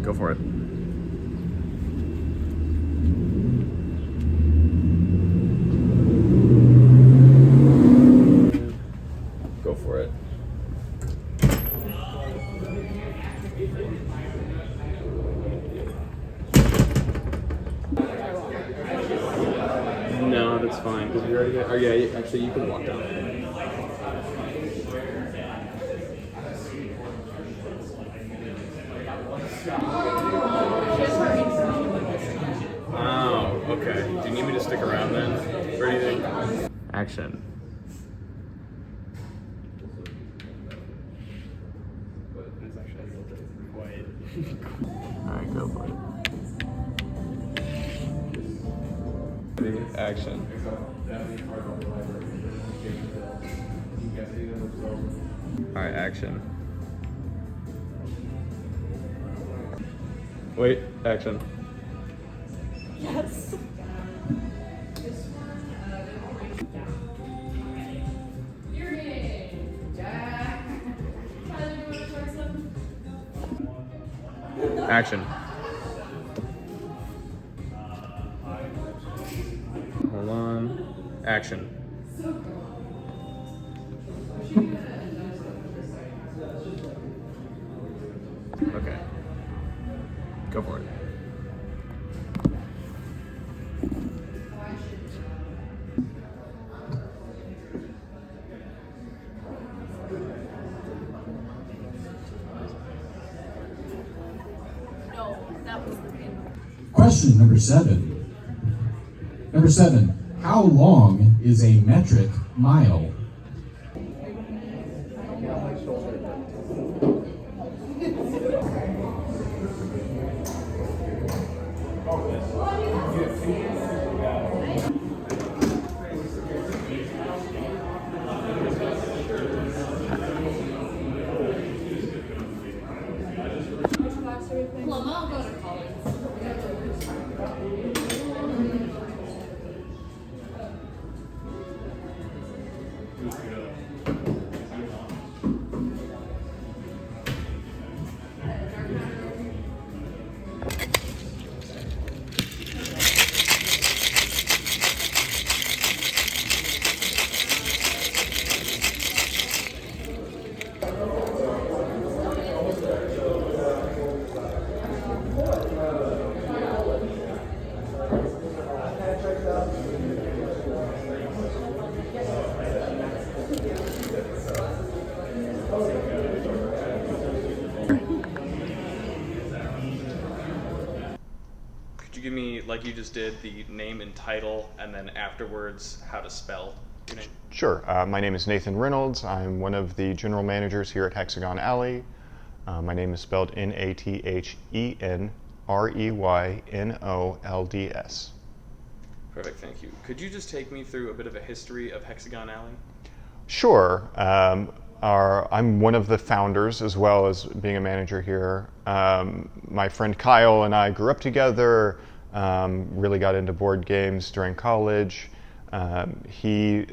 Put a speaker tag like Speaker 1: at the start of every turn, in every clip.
Speaker 1: Go for it. Go for it. No, that's fine, because we already got, oh yeah, actually you can walk down. Oh, okay. Do you need me to stick around then for anything? Action. Alright, go for it. Action. Alright, action. Wait, action.
Speaker 2: Yes.
Speaker 1: Action. Hold on. Action. Okay. Go for it.
Speaker 2: No, that was the game.
Speaker 3: Question number 7. Number 7. How long is a metric mile?
Speaker 2: Plum, I'll go to college.
Speaker 1: Could you give me, like you just did, the name and title, and then afterwards how to spell your name?
Speaker 4: Sure. My name is Nathan Reynolds. I'm one of the general managers here at Hexagon Alley. My name is spelled Nathenreynolds.
Speaker 1: Perfect, thank you. Could you just take me through a bit of a history of Hexagon Alley?
Speaker 4: Sure. I'm one of the founders as well as being a manager here. My friend Kyle and I grew up together, really got into board games during college. He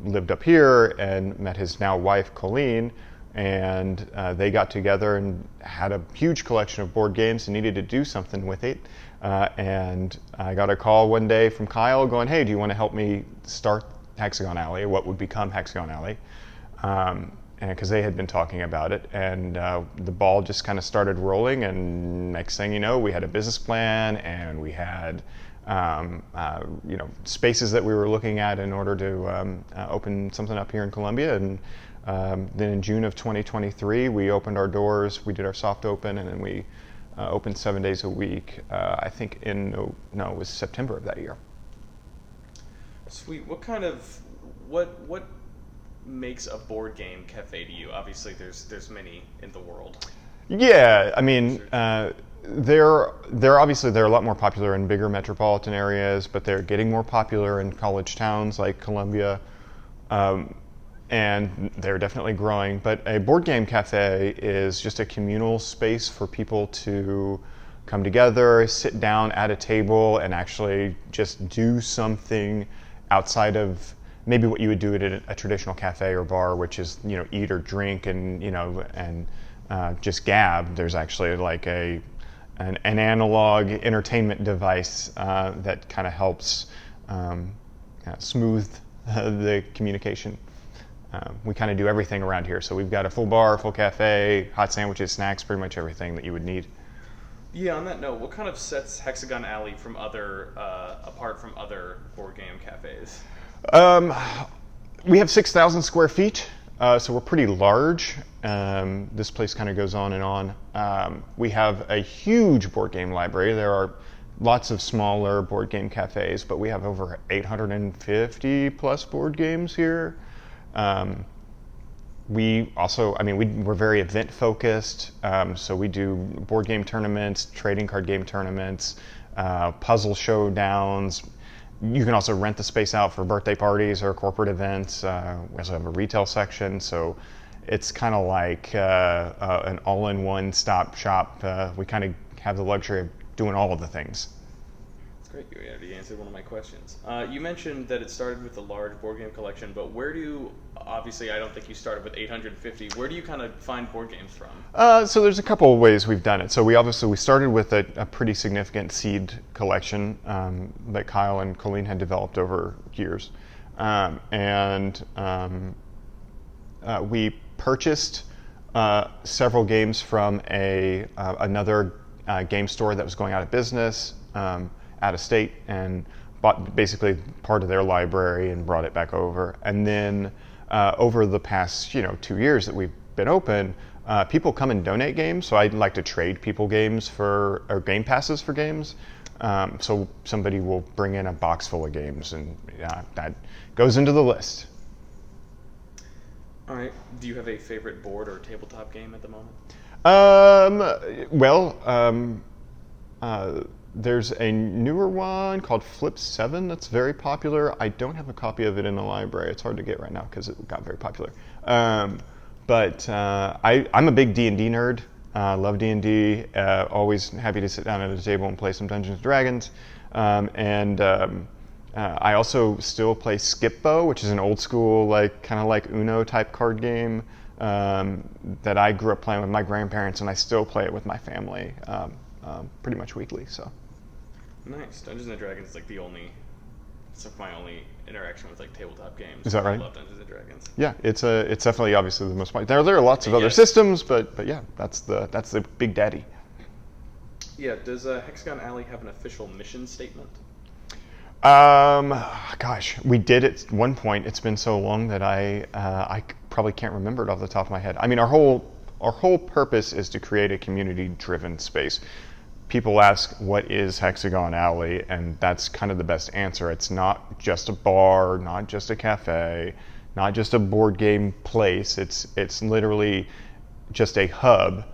Speaker 4: lived up here and met his now wife Colleen, and they got together and had a huge collection of board games and needed to do something with it. And I got a call one day from Kyle going, "Hey, do you want to help me start Hexagon Alley, what would become Hexagon Alley?" And because they had been talking about it, and the ball just kind of started rolling, and next thing you know, we had a business plan, and we had spaces that we were looking at in order to open something up here in Columbia. And then in June of 2023, we opened our doors, we did our soft open, and then we opened 7 days a week, I think it was September of that year.
Speaker 1: Sweet. What makes a board game cafe to you? Obviously, there's many in the world.
Speaker 4: Yeah, I mean, they're obviously a lot more popular in bigger metropolitan areas, but they're getting more popular in college towns like Columbia, and they're definitely growing. But a board game cafe is just a communal space for people to come together, sit down at a table, and actually just do something outside of maybe what you would do at a traditional cafe or bar, which is, eat or drink and just gab. There's actually like a an analog entertainment device that kind of helps smooth the communication. We kind of do everything around here. So we've got a full bar, full cafe, hot sandwiches, snacks, pretty much everything that you would need.
Speaker 1: Yeah, on that note, what kind of sets Hexagon Alley from apart from other board game cafes?
Speaker 4: We have 6,000 square feet, so we're pretty large. This place kind of goes on and on. We have a huge board game library. There are lots of smaller board game cafes, but we have over 850 plus board games here. We also, we're very event focused, so we do board game tournaments, trading card game tournaments, puzzle showdowns. You can also rent the space out for birthday parties or corporate events. We also have a retail section, so it's kind of like an all-in-one stop shop. We kind of have the luxury of doing all of the things.
Speaker 1: Great, you already answered one of my questions. You mentioned that it started with a large board game collection, but obviously I don't think you started with 850, where do you kind of find board games from?
Speaker 4: So there's a couple of ways we've done it. So we started with a pretty significant seed collection that Kyle and Colleen had developed over years. We purchased several games from another game store that was going out of business, out of state, and bought basically part of their library and brought it back over. And then over the past 2 years that we've been open, people come and donate games. So I'd like to trade people games or game passes for games. So somebody will bring in a box full of games, and that goes into the list.
Speaker 1: All right. Do you have a favorite board or tabletop game at the moment?
Speaker 4: There's a newer one called Flip 7 that's very popular. I don't have a copy of it in the library. It's hard to get right now because it got very popular. But I'm a big D&D nerd. Love D&D. Always happy to sit down at a table and play some Dungeons & Dragons. I also still play Skip-Bo, which is an old school, kind of like Uno type card game that I grew up playing with my grandparents, and I still play it with my family pretty much weekly. So
Speaker 1: nice. Dungeons & Dragons is my only interaction with tabletop games.
Speaker 4: Is that right?
Speaker 1: I love Dungeons & Dragons.
Speaker 4: Yeah, it's definitely obviously the most popular. There are lots of other systems, but yeah, that's the big daddy.
Speaker 1: Yeah. Does Hexagon Alley have an official mission statement?
Speaker 4: Gosh, we did at one point. It's been so long that I probably can't remember it off the top of my head. Our whole purpose is to create a community-driven space. People ask, what is Hexagon Alley? And that's kind of the best answer. It's not just a bar, not just a cafe, not just a board game place. It's literally just a hub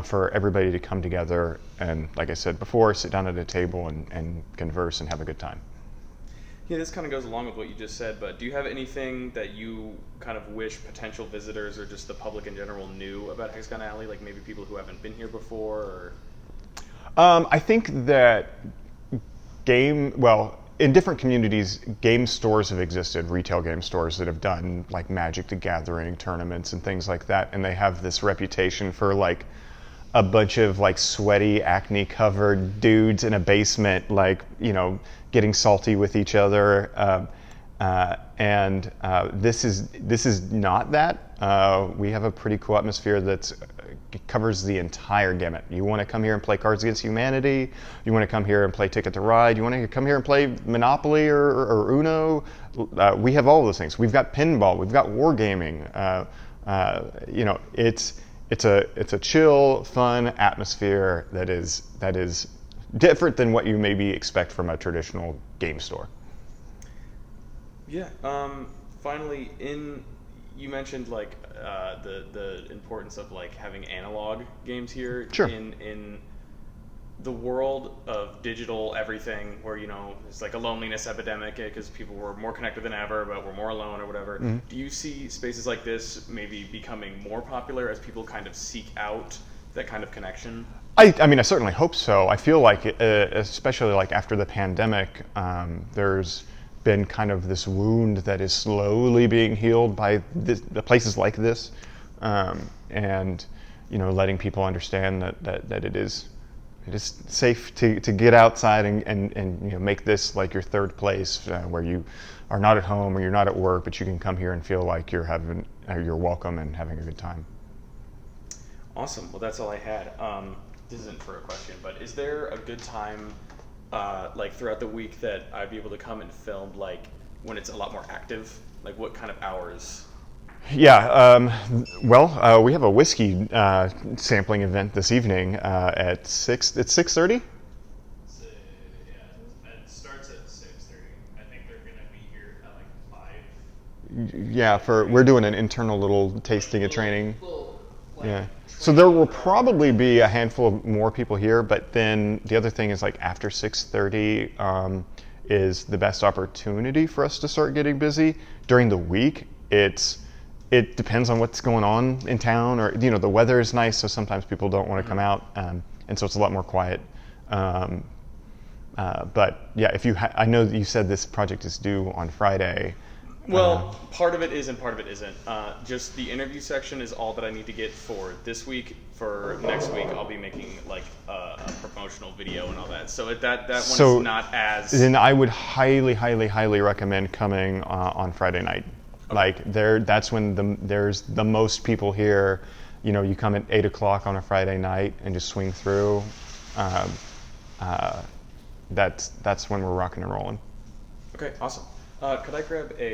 Speaker 4: for everybody to come together and, like I said before, sit down at a table and converse and have a good time.
Speaker 1: Yeah, this kind of goes along with what you just said, but do you have anything that you kind of wish potential visitors or just the public in general knew about Hexagon Alley, like maybe people who haven't been here before? Or?
Speaker 4: I think that in different communities, game stores have existed, retail game stores that have done like Magic the Gathering tournaments and things like that, and they have this reputation for a bunch of sweaty, acne-covered dudes in a basement, getting salty with each other. This is not that. We have a pretty cool atmosphere that covers the entire gamut. You want to come here and play Cards Against Humanity? You want to come here and play Ticket to Ride? You want to come here and play Monopoly or Uno? We have all of those things. We've got pinball. We've got wargaming. It's a chill, fun atmosphere that is different than what you maybe expect from a traditional game store.
Speaker 1: Yeah. Finally, you mentioned the importance of having analog games here.
Speaker 4: Sure.
Speaker 1: In the world of digital everything, where it's a loneliness epidemic because people were more connected than ever, but we're more alone or whatever. Mm-hmm. Do you see spaces like this maybe becoming more popular as people kind of seek out that kind of connection?
Speaker 4: I certainly hope so. I feel like, especially after the pandemic, there's been kind of this wound that is slowly being healed by the places like this, and letting people understand that it is it is safe to get outside and you know, make this like your third place where you are not at home or you're not at work, but you can come here and feel like you're welcome and having a good time.
Speaker 1: Awesome. Well, that's all I had. This isn't for a question, but is there a good time, like throughout the week, that I'd be able to come and film, like when it's a lot more active? Like what kind of hours?
Speaker 4: Yeah, well, we have a whiskey sampling event this evening at 6. It's 6:30.
Speaker 1: Yeah, it starts at 6:30. I think they're gonna be here at like 5.
Speaker 4: Yeah, we're doing an internal little tasting and training. Yeah. So there will probably be a handful of more people here, but then the other thing is like after 6:30 is the best opportunity for us to start getting busy. During the week, it depends on what's going on in town, or you know, the weather is nice, so sometimes people don't want to come out, and so it's a lot more quiet. But yeah, I know that you said this project is due on Friday.
Speaker 1: Well, part of it is and part of it isn't. Just the interview section is all that I need to get for this week. For next week, I'll be making like a promotional video and all that. So that one's not as.
Speaker 4: Then I would highly, highly, highly recommend coming on Friday night. Okay. Like that's when there's the most people here. You know, you come at 8 o'clock on a Friday night and just swing through. That's when we're rocking and rolling.
Speaker 1: Okay, awesome. Could I grab a